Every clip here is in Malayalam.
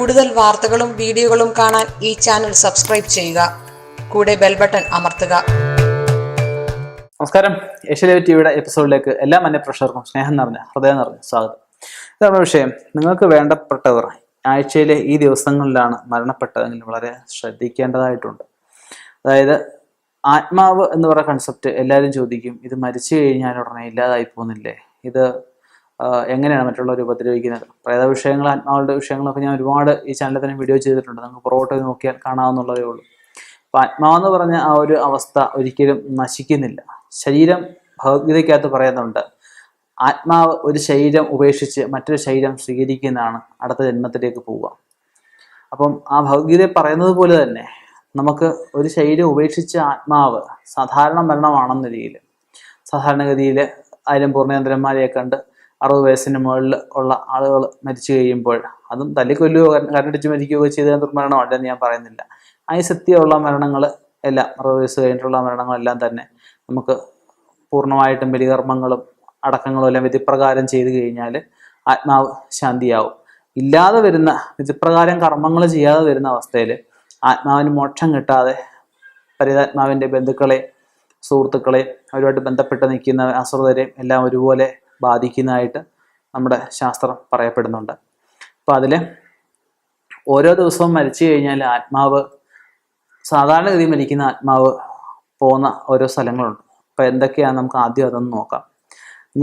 കൂടുതൽ വാർത്തകളും വീഡിയോകളും കാണാൻ ഈ ചാനൽ സബ്സ്ക്രൈബ് ചെയ്യുക. കൂടെ ബെൽ ബട്ടൺ അമർത്തുക. നമസ്കാരം. ഏഷ്യാനെറ്റ് ടിവിയുടെ എപ്പിസോഡിലേക്ക് എല്ലാ മന്യപ്രേക്ഷകർക്കും സ്നേഹം നിറഞ്ഞ ഹൃദയം നിറഞ്ഞ സ്വാഗതം. ഇതാണ് വിഷയം. നിങ്ങൾക്ക് വേണ്ടപ്പെട്ടവർ ആഴ്ചയിലെ ഈ ദിവസങ്ങളിലാണ് മരണപ്പെട്ടതെങ്കിൽ വളരെ ശ്രദ്ധിക്കേണ്ടതായിട്ടുണ്ട്. അതായത് ആത്മാവ് എന്ന് പറയുന്ന കൺസെപ്റ്റ് എല്ലാവരും ചോദിക്കും, ഇത് മരിച്ചു കഴിഞ്ഞാൽ ഉടനെ ഇല്ലാതായി പോകുന്നില്ലേ, ഇത് എങ്ങനെയാണ് മറ്റുള്ളവർ ഉപദ്രവിക്കുന്നത്? പ്രേത വിഷയങ്ങൾ, ആത്മാവുടെ വിഷയങ്ങളൊക്കെ ഞാൻ ഒരുപാട് ഈ ചാനലിൽ തന്നെ വീഡിയോ ചെയ്തിട്ടുണ്ട്. നമുക്ക് പുറകോട്ട് നോക്കിയാൽ കാണാവുന്നുള്ളതേ ഉള്ളൂ. അപ്പം ആത്മാവെന്ന് പറഞ്ഞ ആ ഒരു അവസ്ഥ ഒരിക്കലും നശിക്കുന്നില്ല. ശരീരം ഭഗവത്ഗീതയ്ക്കകത്ത് പറയുന്നുണ്ട്, ആത്മാവ് ഒരു ശരീരം ഉപേക്ഷിച്ച് മറ്റൊരു ശരീരം സ്വീകരിക്കുന്നതാണ് അടുത്ത ജന്മത്തിലേക്ക് പോവുക. അപ്പം ആ ഭഗവത്ഗീതയിൽ പറയുന്നത് പോലെ തന്നെ നമുക്ക് ഒരു ശരീരം ഉപേക്ഷിച്ച ആത്മാവ് സാധാരണ മരണമാണെന്ന രീതിയിൽ, സാധാരണഗതിയിൽ 1000 പൂർണ്ണേന്ദ്രന്മാരെയെ കണ്ട് 60 വയസ്സിന് മുകളിൽ ഉള്ള ആളുകൾ മരിച്ചു കഴിയുമ്പോൾ, അതും തല്ലിക്കൊല്ലുകയോ കരടിച്ച് മരിക്കുകയോ ചെയ്ത ദുർമരണമല്ലെന്ന് ഞാൻ പറയുന്നില്ല. ആയുസത്യമുള്ള മരണങ്ങൾ എല്ലാം 60 വയസ്സ് കഴിഞ്ഞിട്ടുള്ള മരണങ്ങളെല്ലാം തന്നെ നമുക്ക് പൂർണ്ണമായിട്ടും ബലികർമ്മങ്ങളും അടക്കങ്ങളും എല്ലാം വിധിപ്രകാരം ചെയ്തു കഴിഞ്ഞാൽ ആത്മാവ് ശാന്തിയാവും. ഇല്ലാതെ വരുന്ന വിധിപ്രകാരം കർമ്മങ്ങൾ ചെയ്യാതെ വരുന്ന അവസ്ഥയിൽ ആത്മാവിന് മോക്ഷം കിട്ടാതെ പരിതാത്മാവിൻ്റെ ബന്ധുക്കളെ, സുഹൃത്തുക്കളെ, അവരുമായിട്ട് ബന്ധപ്പെട്ട് നിൽക്കുന്ന അസുരരെയും എല്ലാം ഒരുപോലെ ബാധിക്കുന്നതായിട്ട് നമ്മുടെ ശാസ്ത്രം പറയപ്പെടുന്നുണ്ട്. അപ്പോൾ അതിൽ ഓരോ ദിവസവും മരിച്ചു കഴിഞ്ഞാൽ ആത്മാവ്, സാധാരണഗതി മരിക്കുന്ന ആത്മാവ് പോകുന്ന ഓരോ സ്ഥലങ്ങളുണ്ട്. അപ്പോൾ എന്തൊക്കെയാണ് നമുക്ക് ആദ്യം അതൊന്ന് നോക്കാം.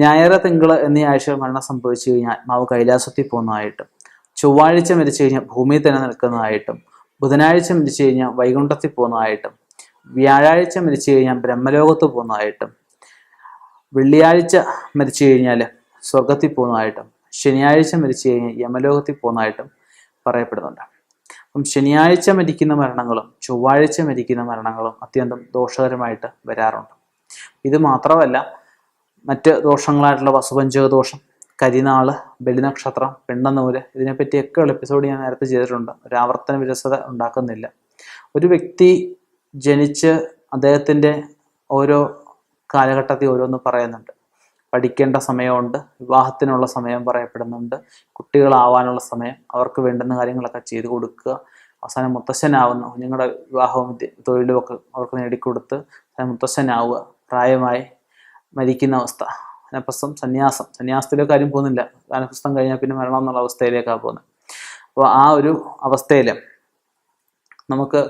ഞായർ, തിങ്കൾ എന്നീ ആഴ്ചകൾ മരണം സംഭവിച്ചു കഴിഞ്ഞാൽ ആത്മാവ് കൈലാസത്തിൽ പോകുന്നതായിട്ടും, ചൊവ്വാഴ്ച മരിച്ചു കഴിഞ്ഞാൽ ഭൂമിയിൽ തന്നെ നിൽക്കുന്നതായിട്ടും, ബുധനാഴ്ച മരിച്ചു കഴിഞ്ഞാൽ വൈകുണ്ഠത്തിൽ പോകുന്നതായിട്ടും, വ്യാഴാഴ്ച മരിച്ചു കഴിഞ്ഞാൽ ബ്രഹ്മലോകത്ത് പോകുന്നതായിട്ടും, വെള്ളിയാഴ്ച മരിച്ചു കഴിഞ്ഞാൽ സ്വർഗത്തിൽ പോകുന്നതായിട്ടും, ശനിയാഴ്ച മരിച്ചു കഴിഞ്ഞാൽ യമലോകത്തിൽ പോകുന്നതായിട്ടും പറയപ്പെടുന്നുണ്ട്. അപ്പം ശനിയാഴ്ച മരിക്കുന്ന മരണങ്ങളും ചൊവ്വാഴ്ച മരിക്കുന്ന മരണങ്ങളും അത്യന്തം ദോഷകരമായിട്ട് വരാറുണ്ട്. ഇത് മാത്രമല്ല, മറ്റ് ദോഷങ്ങളായിട്ടുള്ള വസുപഞ്ചകദോഷം, കരിനാള്, ബലിനക്ഷത്രം, പെണ്ണനൂല്, ഇതിനെപ്പറ്റിയൊക്കെ ഉള്ള എപ്പിസോഡ് ഞാൻ നേരത്തെ ചെയ്തിട്ടുണ്ട്. ഒരു ആവർത്തന വിരസത ഉണ്ടാക്കുന്നില്ല. ഒരു വ്യക്തി ജനിച്ച് അദ്ദേഹത്തിൻ്റെ ഓരോ കാലഘട്ടത്തിൽ ഓരോന്ന് പറയുന്നുണ്ട്. പഠിക്കേണ്ട സമയമുണ്ട്, വിവാഹത്തിനുള്ള സമയം പറയപ്പെടുന്നുണ്ട്, കുട്ടികളാവാനുള്ള സമയം, അവർക്ക് വേണ്ടുന്ന കാര്യങ്ങളൊക്കെ ചെയ്തു കൊടുക്കുക, അവസാനം മുത്തശ്ശനാവുന്നു, കുഞ്ഞുങ്ങളുടെ വിവാഹവും തൊഴിലും ഒക്കെ അവർക്ക് നേടിക്കൊടുത്ത് മുത്തശ്ശനാവുക, പ്രായമായി മരിക്കുന്ന അവസ്ഥ, വാനപ്രസ്ഥം, സന്യാസത്തിലേക്ക് കാര്യം പോകുന്നില്ല. വാനപ്രസ്ഥം കഴിഞ്ഞാൽ പിന്നെ മരണം എന്നുള്ള അവസ്ഥയിലേക്കാണ് പോകുന്നത്. അപ്പോൾ ആ ഒരു അവസ്ഥയിൽ നമുക്ക്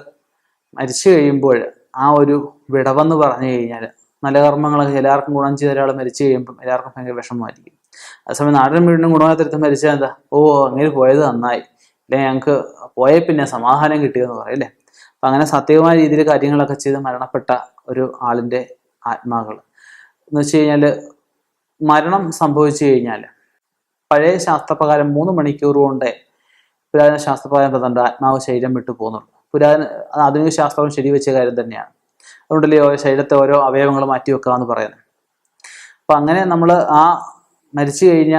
മരിച്ചു കഴിയുമ്പോൾ ആ ഒരു വിടവെന്ന് പറഞ്ഞു കഴിഞ്ഞാൽ, നല്ല കർമ്മങ്ങളൊക്കെ എല്ലാവർക്കും ഗുണം ചെയ്ത ഒരാൾ മരിച്ചു കഴിയുമ്പം എല്ലാവർക്കും ഭയങ്കര വിഷമമായിരിക്കും. അതേസമയം നാടൻ വീടിനും ഗുണത്തിരുത്ത് മരിച്ചാൽ എന്താ, ഓ അങ്ങനെ പോയത് നന്നായി, അല്ലെ ഞങ്ങൾക്ക് പോയ പിന്നെ സമാധാനം കിട്ടിയെന്ന് പറയും അല്ലേ. അപ്പം അങ്ങനെ സത്യമായ രീതിയിൽ കാര്യങ്ങളൊക്കെ ചെയ്ത് മരണപ്പെട്ട ഒരു ആളിൻ്റെ ആത്മാക്കൾ എന്ന് വെച്ച് കഴിഞ്ഞാൽ, മരണം സംഭവിച്ചു കഴിഞ്ഞാൽ പഴയ ശാസ്ത്രപ്രകാരം 3 മണിക്കൂർ കൊണ്ടേ പുരാതന ശാസ്ത്രപ്രകാരം പറയുന്നുണ്ട് ആത്മാവ് ശരീരം വിട്ടു പോകുന്നുള്ളൂ. ആധുനിക ശാസ്ത്രവും ശരിവെച്ച കാര്യം തന്നെയാണ്. അതുകൊണ്ടല്ലേ ശരീരത്തെ ഓരോ അവയവങ്ങൾ മാറ്റി വെക്കാമെന്ന് പറയുന്നത്. അപ്പം അങ്ങനെ നമ്മൾ ആ മരിച്ചു കഴിഞ്ഞ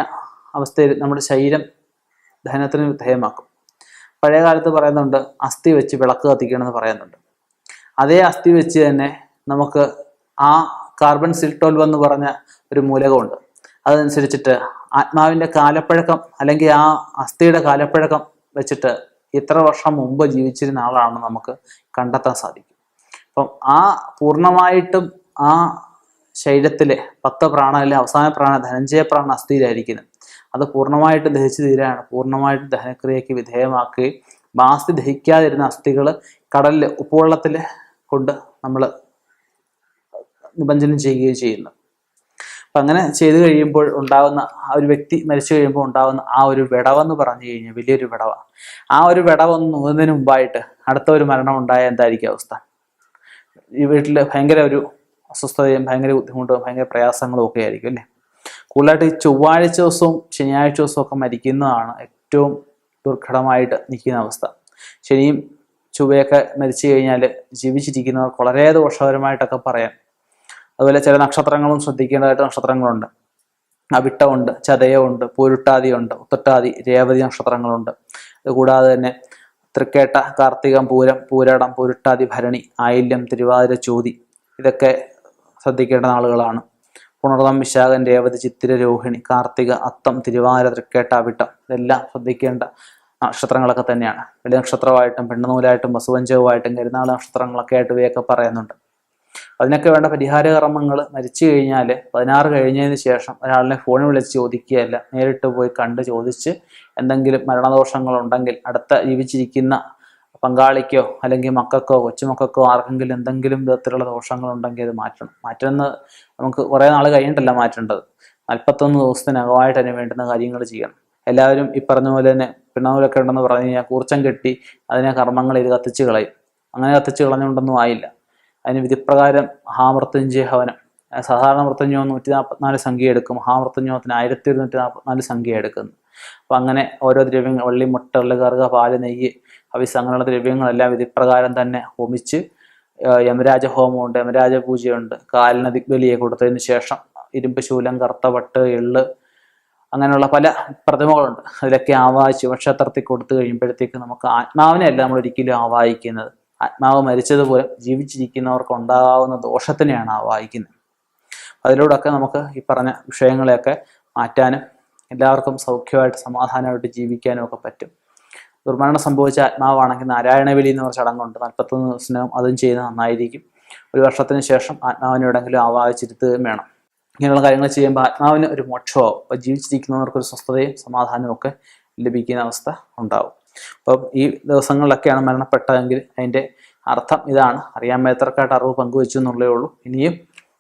അവസ്ഥയിൽ നമ്മുടെ ശരീരം ദഹനത്തിന് വിധേയമാക്കും. പഴയ കാലത്ത് പറയുന്നുണ്ട് അസ്ഥി വെച്ച് വിളക്ക് കത്തിക്കണമെന്ന് പറയുന്നുണ്ട്. അതേ അസ്ഥി വെച്ച് തന്നെ നമുക്ക് ആ കാർബൺ സിൽട്ടോൽ എന്ന് പറഞ്ഞ ഒരു മൂലകമുണ്ട്. അതനുസരിച്ചിട്ട് ആത്മാവിൻ്റെ കാലപ്പഴക്കം, അല്ലെങ്കിൽ ആ അസ്ഥിയുടെ കാലപ്പഴക്കം വെച്ചിട്ട് ഇത്ര വർഷം മുമ്പ് ജീവിച്ചിരുന്ന ആളാണെന്ന് നമുക്ക് കണ്ടെത്താൻ സാധിക്കും. അപ്പം ആ പൂർണ്ണമായിട്ടും ആ ശരീരത്തിലെ 10 പ്രാണയിലെ അവസാന പ്രാണ, ധനഞ്ജയ പ്രാണ അസ്ഥിയിലായിരിക്കുന്നത്. അത് പൂർണ്ണമായിട്ട് ദഹിച്ചു തീരാണ്, പൂർണ്ണമായിട്ട് ദഹനക്രിയയ്ക്ക് വിധേയമാക്കുകയും ബാസ്തി ദഹിക്കാതിരുന്ന അസ്ഥികൾ കടലിൽ, ഉപ്പുവെള്ളത്തിൽ കൊണ്ട് നമ്മൾ നിബഞ്ജനം ചെയ്യുകയും ചെയ്യുന്നു. അപ്പം അങ്ങനെ ചെയ്തു കഴിയുമ്പോൾ ഉണ്ടാകുന്ന ആ ഒരു വ്യക്തി മരിച്ചു കഴിയുമ്പോൾ ഉണ്ടാകുന്ന ആ ഒരു വിടവെന്ന് പറഞ്ഞു കഴിഞ്ഞാൽ വലിയൊരു വിടവ. ആ ഒരു വിടവൊന്ന് നോക്കുന്നതിന് മുമ്പായിട്ട് അടുത്ത ഒരു മരണം ഉണ്ടായാൽ എന്തായിരിക്കും അവസ്ഥ? ഈ വീട്ടിൽ ഭയങ്കര ഒരു അസ്വസ്ഥതയും ഭയങ്കര ബുദ്ധിമുട്ടും ഭയങ്കര പ്രയാസങ്ങളും ഒക്കെ ആയിരിക്കും അല്ലേ. കൂടുതലായിട്ട് ഈ ചൊവ്വാഴ്ച ദിവസവും ശനിയാഴ്ച ദിവസവും ഒക്കെ മരിക്കുന്നതാണ് ഏറ്റവും ദുർഘടമായിട്ട് നിൽക്കുന്ന അവസ്ഥ. ശനിയും ചൊവ്വയൊക്കെ മരിച്ചു കഴിഞ്ഞാൽ ജീവിച്ചിരിക്കുന്നവർക്ക് വളരെ ദോഷകരമായിട്ടൊക്കെ പറയാം. അതുപോലെ ചില നക്ഷത്രങ്ങളും ശ്രദ്ധിക്കേണ്ടതായിട്ട് നക്ഷത്രങ്ങളുണ്ട്. അവിട്ടമുണ്ട്, ചതയമുണ്ട്, പൂരുട്ടാതിയുണ്ട്, ഉത്രട്ടാതി, രേവതി നക്ഷത്രങ്ങളുണ്ട്. അതുകൂടാതെ തന്നെ തൃക്കേട്ട, കാർത്തികം, പൂരം, പൂരാടം, പൂരുട്ടാതി, ഭരണി, ആയില്യം, തിരുവാതിര, ചോതി, ഇതൊക്കെ ശ്രദ്ധിക്കേണ്ട നാളുകളാണ്. പുണർതം, വിശാഖം, രേവതി, ചിത്തിര, രോഹിണി, കാർത്തിക, അത്തം, തിരുവാതിര, തൃക്കേട്ട, അവിട്ടം, ഇതെല്ലാം ശ്രദ്ധിക്കേണ്ട നക്ഷത്രങ്ങളൊക്കെ തന്നെയാണ്. വെള്ളി നക്ഷത്രമായിട്ടും പെണ്ണുനൂലായിട്ടും വസുവഞ്ചവുമായിട്ടും കരുനാൾ നക്ഷത്രങ്ങളൊക്കെ ആയിട്ട് ഇവയൊക്കെ പറയുന്നുണ്ട്. അതിനൊക്കെ വേണ്ട പരിഹാര കർമ്മങ്ങൾ മരിച്ചു കഴിഞ്ഞാൽ 16 കഴിഞ്ഞതിന് ശേഷം ഒരാളിനെ ഫോണിൽ വിളിച്ച് ചോദിക്കുകയല്ല, നേരിട്ട് പോയി കണ്ട് ചോദിച്ച് എന്തെങ്കിലും മരണദോഷങ്ങളുണ്ടെങ്കിൽ അടുത്ത ജീവിച്ചിരിക്കുന്ന പങ്കാളിക്കോ അല്ലെങ്കിൽ മക്കൾക്കോ കൊച്ചുമക്കൾക്കോ ആർക്കെങ്കിലും എന്തെങ്കിലും വിധത്തിലുള്ള ദോഷങ്ങളുണ്ടെങ്കിൽ അത് മാറ്റുന്നത് നമുക്ക് കുറേ നാൾ കഴിഞ്ഞിട്ടല്ല മാറ്റേണ്ടത്. 41 ദിവസത്തിനകമായിട്ട് അതിന് വേണ്ടുന്ന കാര്യങ്ങൾ ചെയ്യണം. എല്ലാവരും ഈ പറഞ്ഞ പോലെ തന്നെ പിണ്ണൂലൊക്കെ ഉണ്ടെന്ന് പറഞ്ഞു കഴിഞ്ഞാൽ കൂർച്ചം കെട്ടി അതിനെ കർമ്മങ്ങൾ ഇത് കത്തിച്ച് കളയും. അങ്ങനെ കത്തിച്ച് കളഞ്ഞുകൊണ്ടൊന്നും ആയില്ല. അതിന് വിധിപ്രകാരം മഹാമൃത്യുഞ്ജയ ഹവനം, സാധാരണ മൃത്യുഞ്ജയം 144 സംഖ്യ എടുക്കും, മഹാമൃത്യുഞ്ജയത്തിന് 1144 സംഖ്യ എടുക്കുന്നു. അപ്പം അങ്ങനെ ഓരോ ദ്രവ്യങ്ങൾ വള്ളി, മുട്ട, കറുക, പാല്, നെയ്യ്, ഹവിസ് അങ്ങനെയുള്ള ദ്രവ്യങ്ങളെല്ലാം വിധിപ്രകാരം തന്നെ ഹോമിച്ച് യമരാജ ഹോമമുണ്ട്, യമരാജ പൂജയുണ്ട്, കാലിന് ദിഗ്ബലിയെ കൊടുത്തതിന് ശേഷം ഇരുമ്പ് ശൂലം, കറുത്തപട്ട്, എള്ള് അങ്ങനെയുള്ള പല പ്രതിമകളുണ്ട്. അതിലൊക്കെ ആവാഹിച്ച് നക്ഷത്രത്തിൽ കൊടുത്തു കഴിയുമ്പോഴത്തേക്ക് നമുക്ക് ആത്മാവിനെ അല്ല നമ്മൾ ഒരിക്കലും ആവാഹിക്കുന്നത്, ആത്മാവ് മരിച്ചതുപോലെ ജീവിച്ചിരിക്കുന്നവർക്ക് ഉണ്ടാകാവുന്ന ദോഷത്തിനെയാണ് ആവാഹിക്കുന്നത്. അതിലൂടെയൊക്കെ നമുക്ക് ഈ പറഞ്ഞ വിഷയങ്ങളെയൊക്കെ മാറ്റാനും എല്ലാവർക്കും സൗഖ്യമായിട്ട് സമാധാനമായിട്ട് ജീവിക്കാനും ഒക്കെ പറ്റും. ദുർമരണം സംഭവിച്ച ആത്മാവാണെങ്കിൽ നാരായണബലി എന്ന് പറഞ്ഞ ചടങ്ങുണ്ട്, 41 ദിവസത്തിനകം അതും ചെയ്യുന്നത് നന്നായിരിക്കും. ഒരു വർഷത്തിന് ശേഷം ആത്മാവിനെ എവിടെയെങ്കിലും ആവാഹിച്ചിരുത്തുകയും വേണം. ഇങ്ങനെയുള്ള കാര്യങ്ങൾ ചെയ്യുമ്പോൾ ആത്മാവിന് ഒരു മോക്ഷമാവും. അപ്പോൾ ജീവിച്ചിരിക്കുന്നവർക്കൊരു സ്വസ്ഥതയും സമാധാനവും ഒക്കെ ലഭിക്കുന്ന അവസ്ഥ ഉണ്ടാവും. അപ്പം ഈ ദിവസങ്ങളിലൊക്കെയാണ് മരണപ്പെട്ടതെങ്കിൽ അതിൻ്റെ അർത്ഥം ഇതാണ്. അറിയാൻ മേത്രക്കായിട്ട് അറിവ് പങ്കുവെച്ചു എന്നുള്ളേ ഉള്ളൂ. ഇനിയും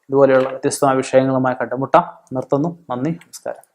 ഇതുപോലെയുള്ള വ്യത്യസ്തമായ വിഷയങ്ങളുമായി കണ്ടുമുട്ടാം. നിർത്തുന്നു. നന്ദി, നമസ്കാരം.